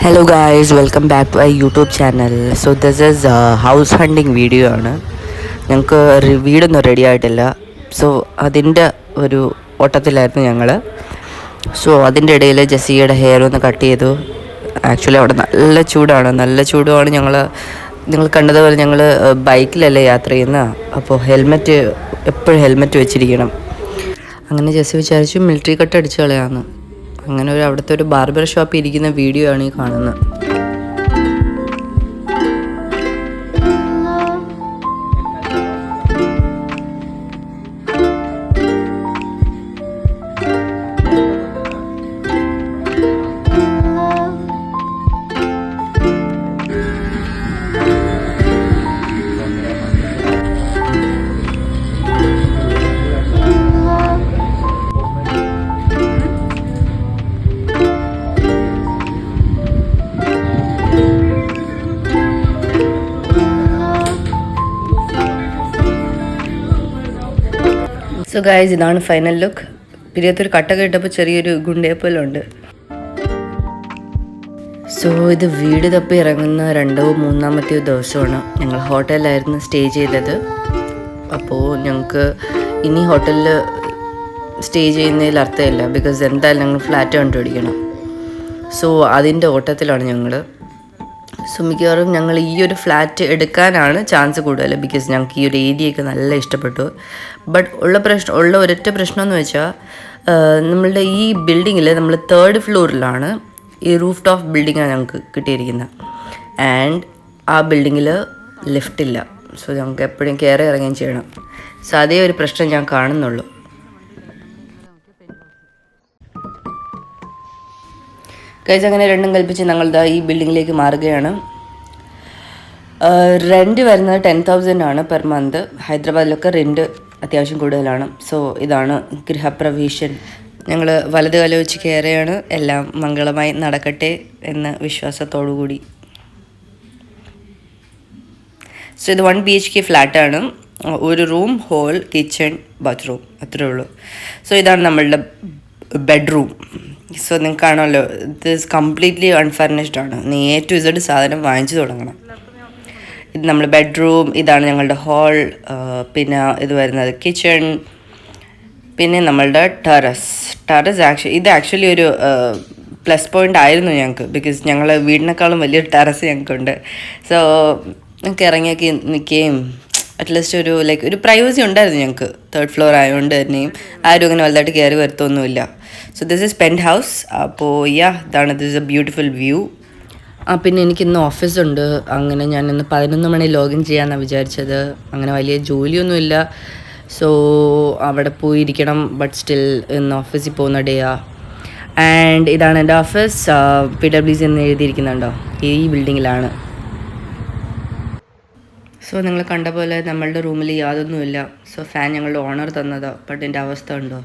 Hello guys, welcome back to our YouTube channel. So this is a house hunting video ആണ്. ഞങ്ങൾക്ക് വീടൊന്നും ready ആയിട്ടില്ല. So അതിൻ്റെ ഒരു ഓട്ടത്തിലായിരുന്നു ഞങ്ങൾ. സോ അതിൻ്റെ ഇടയിൽ ജെസ്സിയുടെ ഹെയർ ഒന്ന് കട്ട് ചെയ്തു. ആക്ച്വലി അവിടെ നല്ല ചൂടുമാണ്. നിങ്ങൾ കണ്ടതുപോലെ ഞങ്ങൾ ബൈക്കിലല്ലേ യാത്ര ചെയ്യുന്നത്. അപ്പോൾ എപ്പോഴും ഹെൽമെറ്റ് വെച്ചിരിക്കണം. അങ്ങനെ ജെസ്സി വിചാരിച്ചു മിലിറ്ററി കട്ട് അടിച്ച് കളയാമെന്ന്. അങ്ങനെ അവിടുത്തെ ഒരു ബാർബർ ഷോപ്പിൽ ഇരിക്കുന്ന വീഡിയോ ആണ് ഈ കാണുന്നത്. സോ ഗൈസ്, ഇതാണ് ഫൈനൽ ലുക്ക്. പിരിയത്തൊരു കട്ടൊക്കെ ഇട്ടപ്പോൾ ചെറിയൊരു ഗുണ്ടേപ്പലുണ്ട്. സോ ഇത് വീട് തപ്പി ഇറങ്ങുന്ന 2-3 ദിവസമാണ്. ഞങ്ങൾ ഹോട്ടലിലായിരുന്നു സ്റ്റേ ചെയ്തത്. അപ്പോൾ ഞങ്ങൾക്ക് ഇനി ഹോട്ടലിൽ സ്റ്റേ ചെയ്യുന്നതിൽ അർത്ഥമില്ല. ബിക്കോസ് എന്തായാലും ഞങ്ങൾ ഫ്ലാറ്റ് കണ്ടുപിടിക്കണം. സോ അതിൻ്റെ ഓട്ടത്തിലാണ് ഞങ്ങൾ. സോ മിക്കവാറും ഞങ്ങൾ ഈ ഒരു ഫ്ലാറ്റ് എടുക്കാനാണ് ചാൻസ് കൂടുതൽ. ബിക്കോസ് ഞങ്ങൾക്ക് ഈ ഒരു ഏരിയയൊക്കെ നല്ല ഇഷ്ടപ്പെട്ടു. ബട്ട് ഉള്ള ഒരൊറ്റ പ്രശ്നം എന്ന് വെച്ചാൽ, നമ്മളുടെ ഈ ബിൽഡിങ്ങിൽ നമ്മൾ 3rd ഫ്ലോറിലാണ്. ഈ റൂഫ് ടോപ്പ് ബിൽഡിങ്ങാണ് ഞങ്ങൾക്ക് കിട്ടിയിരിക്കുന്നത്. ആൻഡ് ആ ബിൽഡിങ്ങിൽ ലിഫ്റ്റില്ല. സോ ഞങ്ങൾക്ക് എപ്പോഴും കയറി ഇറങ്ങുകയും ചെയ്യണം. സോ അതേ ഒരു പ്രശ്നം ഞാൻ കാണുന്നുള്ളൂ. കഴിച്ച് അങ്ങനെ രണ്ടും കൽപ്പിച്ച് ഞങ്ങളിതാ ഈ ബിൽഡിങ്ങിലേക്ക് മാറുകയാണ്. റെൻറ്റ് വരുന്നത് 10,000 ആണ് പെർ മന്ത്. ഹൈദരാബാദിലൊക്കെ റെൻറ്റ് അത്യാവശ്യം കൂടുതലാണ്. സോ ഇതാണ് ഗൃഹപ്രവേശൻ. ഞങ്ങൾ വലത് കാലം വെച്ച് കയറുകയാണ്. എല്ലാം മംഗളമായി നടക്കട്ടെ എന്ന വിശ്വാസത്തോടു കൂടി. സോ ഇത് 1 BHK ഫ്ലാറ്റാണ്. ഒരു റൂം, ഹോൾ, കിച്ചൺ, ബാത്റൂം, അത്രേ ഉള്ളൂ. സോ ഇതാണ് നമ്മളുടെ ബെഡ്റൂം. സോ നിങ്ങൾക്ക് കാണുമല്ലോ, ഇത് കംപ്ലീറ്റ്ലി അൺഫർണിഷ്ഡ് ആണ്. നീ A to Z സാധനം വാങ്ങിച്ചു തുടങ്ങണം. ഇത് നമ്മൾ ബെഡ്റൂം, ഇതാണ് ഞങ്ങളുടെ ഹോൾ, പിന്നെ ഇത് വരുന്നത് കിച്ചൺ, പിന്നെ നമ്മളുടെ ടെറസ്. ഇത് ആക്ച്വലി ഒരു പ്ലസ് പോയിൻ്റ് ആയിരുന്നു ഞങ്ങൾക്ക്. ബിക്കോസ് ഞങ്ങൾ വീടിനേക്കാളും വലിയൊരു ടെറസ് ഞങ്ങൾക്കുണ്ട്. സോ ഞങ്ങൾക്ക് ഇറങ്ങിയൊക്കെ നിൽക്കുകയും അറ്റ്ലീസ്റ്റ് ഒരു പ്രൈവസി ഉണ്ടായിരുന്നു ഞങ്ങൾക്ക്. 3rd ഫ്ലോർ ആയതുകൊണ്ട് തന്നെയും ആരും അങ്ങനെ വലുതായിട്ട് കയറി വരുത്തൊന്നുമില്ല. So this is penthouse. അപ്പോൾ ഇതാണ് this is a beautiful view. പിന്നെ എനിക്കിന്ന് ഓഫീസുണ്ട്. അങ്ങനെ ഞാനിന്ന് 11 മണി ലോഗിൻ ചെയ്യാമെന്നാണ് വിചാരിച്ചത്. അങ്ങനെ വലിയ ജോലിയൊന്നുമില്ല. സോ അവിടെ പോയിരിക്കണം. ബട്ട് സ്റ്റിൽ ഇന്ന് ഓഫീസിൽ പോകുന്ന ഡേയാ. ആൻഡ് ഇതാണ് എൻ്റെ ഓഫീസ്. PWC എന്ന് എഴുതിയിരിക്കുന്നുണ്ടോ, ഈ ബിൽഡിങ്ങിലാണ്. സോ നിങ്ങൾ കണ്ട പോലെ നമ്മളുടെ റൂമിൽ യാതൊന്നുമില്ല. സോ ഫാൻ ഞങ്ങളുടെ ഓണർ തന്നതാണ്. ബട്ട് എൻ്റെ അവസ്ഥ ഉണ്ടോ,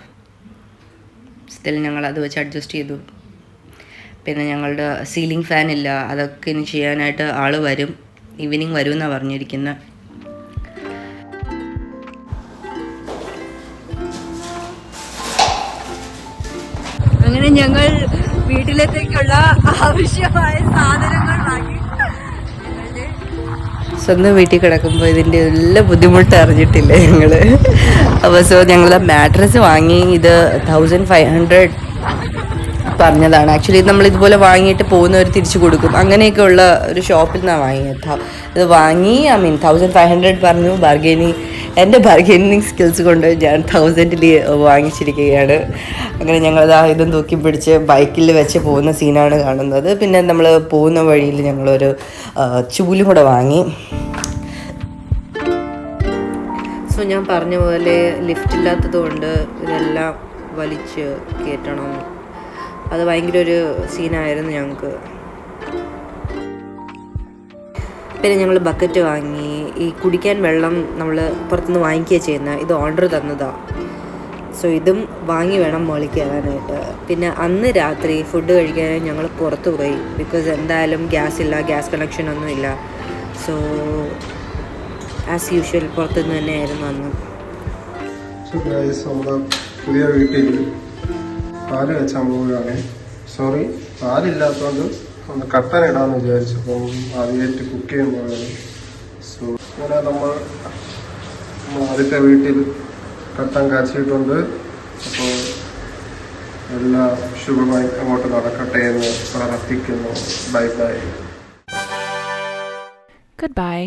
സ്റ്റിൽ ഞങ്ങൾ അത് വെച്ച് അഡ്ജസ്റ്റ് ചെയ്തു. പിന്നെ ഞങ്ങളുടെ സീലിംഗ് ഫാൻ ഇല്ല. അതൊക്കെ ഇനി ചെയ്യാനായിട്ട് ആൾ വരും. ഈവനിങ് വരും എന്നാണ് പറഞ്ഞിരിക്കുന്നത്. അങ്ങനെ ഞങ്ങൾ വീട്ടിലേക്കുള്ള ആവശ്യമായ സാധനങ്ങൾ വാങ്ങി. സ്വന്തം വീട്ടിൽ കിടക്കുമ്പോൾ ഇതിൻ്റെ എല്ലാ ബുദ്ധിമുട്ട് അറിഞ്ഞിട്ടില്ല ഞങ്ങൾ. അപ്പോൾ സോ ഞങ്ങൾ മാട്രസ് വാങ്ങി. ഇത് 1500 പറഞ്ഞതാണ്. ആക്ച്വലി നമ്മൾ ഇതുപോലെ വാങ്ങിയിട്ട് പോകുന്നവർ തിരിച്ചു കൊടുക്കും. അങ്ങനെയൊക്കെയുള്ള ഒരു ഷോപ്പിൽ നിന്നാണ് വാങ്ങിയത്. ഇത് വാങ്ങി 1500 പറഞ്ഞു. എൻ്റെ ബാർഗെയിനിങ് സ്കിൽസ് കൊണ്ട് ഞാൻ 1000 വാങ്ങിച്ചിരിക്കുകയാണ്. അങ്ങനെ ഞങ്ങളിതാ ഇതും തൂക്കി പിടിച്ച് ബൈക്കിൽ വെച്ച് പോകുന്ന സീനാണ് കാണുന്നത്. പിന്നെ നമ്മൾ പോകുന്ന വഴിയിൽ ഞങ്ങളൊരു ചൂലും കൂടെ വാങ്ങി. സോ ഞാൻ പറഞ്ഞ പോലെ ലിഫ്റ്റ് ഇല്ലാത്തത് കൊണ്ട് ഇതെല്ലാം വലിച്ച് കയറ്റണം. അത് ഭയങ്കര ഒരു സീനായിരുന്നു ഞങ്ങൾക്ക്. പിന്നെ ഞങ്ങൾ ബക്കറ്റ് വാങ്ങി. ഈ കുടിക്കാൻ വെള്ളം നമ്മൾ പുറത്തുനിന്ന് വാങ്ങിക്കുകയാണ് ചെയ്യുന്നത്. ഇത് ഓർഡർ തന്നതാണ്. സോ ഇതും വാങ്ങി വേണം മുകളിൽ കയറാനായിട്ട്. പിന്നെ അന്ന് രാത്രി ഫുഡ് കഴിക്കാനായി ഞങ്ങൾ പുറത്ത് പോയി. ബിക്കോസ് എന്തായാലും ഗ്യാസ് കണക്ഷൻ ഒന്നും ഇല്ല. സോ ആസ് യൂഷ്വൽ പുറത്തുനിന്ന് തന്നെയായിരുന്നു അന്ന്. പുതിയ വീട്ടിൽ പാല് വെച്ചാൽ പോവുകയാണ്. സോറി, പാലില്ലാത്തതുകൊണ്ട് ഒന്ന് കട്ടൻ ഇടാന്ന് വിചാരിച്ചപ്പം ആദ്യമായിട്ട് കുക്ക് ചെയ്യുന്നത്. സോ അങ്ങനെ നമ്മൾ ആദ്യത്തെ വീട്ടിൽ കട്ടൻ കാച്ചിട്ടുണ്ട്. അപ്പോൾ എല്ലാ ശുഭമായി അങ്ങോട്ട് നടക്കട്ടെ എന്ന് പ്രാർത്ഥിക്കുന്നു. Bye bye. Goodbye.